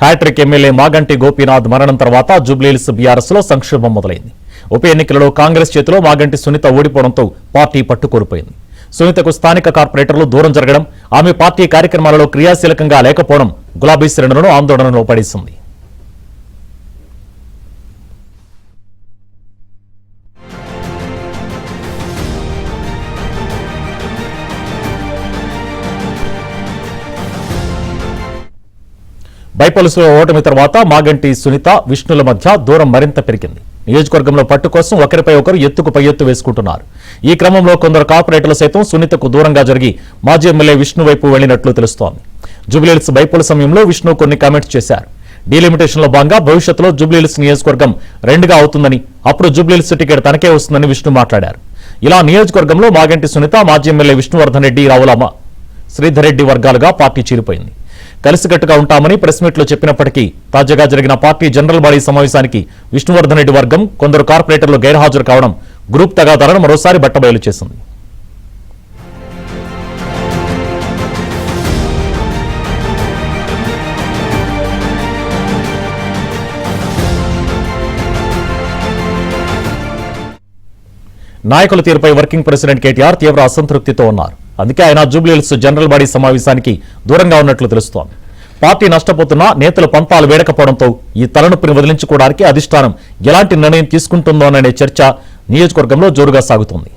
Hat trick MLA Maganti Gopinath మరణం తర్వాత Jubilee Hills BRS లో సంక్షోభం మొదలైంది. ఉప ఎన్నికలలో కాంగ్రెస్ చేతిలో మాగంటి సునీత ఓడిపోవడంతో పార్టీ పట్టుకోల్పోయింది. సునీతకు స్థానిక కార్పొరేటర్లు దూరం జరగడం, ఆమె పార్టీ కార్యక్రమాలలో క్రియాశీలకంగా లేకపోవడం గులాబీ శ్రేణులను ఆందోళనలో పడేసింది. బైపోల్స్లో ఓటమి తర్వాత మాగంటి సునీత విష్ణుల మధ్య దూరం మరింత పెరిగింది. నియోజకవర్గంలో పట్టు కోసం ఒకరిపై ఒకరు ఎత్తుకు పై ఎత్తు వేసుకుంటున్నారు. ఈ క్రమంలో కొందరు కార్పొరేటర్లు సైతం సునీతకు దూరంగా జరిగి మాజీ ఎమ్మెల్యే విష్ణు వైపు వెళ్లినట్లు తెలుస్తోంది. జూబ్లీహిల్స్ బైపోల్ సమయంలో విష్ణు కొన్ని కామెంట్స్ చేశారు. డీలిమిటేషన్ లో భాగంగా భవిష్యత్తులో జూబ్లీహిల్స్ నియోజకవర్గం రెండుగా అవుతుందని, అప్పుడు జూబ్లీహిల్స్ టికెట్ తనకే వస్తుందని విష్ణు మాట్లాడారు. ఇలా నియోజకవర్గంలో మాగంటి సునీత, మాజీ ఎమ్మెల్యే విష్ణువర్ధన్ రెడ్డి, రావుల శ్రీధర్ రెడ్డి వర్గాలుగా పార్టీ చీలిపోయింది. కలిసికట్టుగా ఉంటామని ప్రెస్ మీట్ లో చెప్పినప్పటికీ తాజాగా జరిగిన పార్టీ జనరల్ బాడీ సమావేశానికి విష్ణువర్ధన్ రెడ్డి వర్గం, కొందరు కార్పొరేటర్లు గైర్హాజరు కావడం గ్రూప్ తగాదాలను మరోసారి బట్టబయలు చేసింది. నాయకుల తీరుపై వర్కింగ్ ప్రెసిడెంట్ కేటీఆర్ తీవ్ర అసంతృప్తితో ఉన్నారు. అందుకే ఆయన జూబ్లీహిల్స్ జనరల్ బాడీ సమావేశానికి దూరంగా ఉన్నట్లు తెలుస్తోంది. పార్టీ నష్టపోతున్నా నేతలు పంతాలు వేడకపోవడంతో ఈ తలనొప్పిని వదిలించుకోవడానికి అధిష్టానం ఎలాంటి నిర్ణయం తీసుకుంటుందోననే చర్చ నియోజకవర్గంలో జోరుగా సాగుతోంది.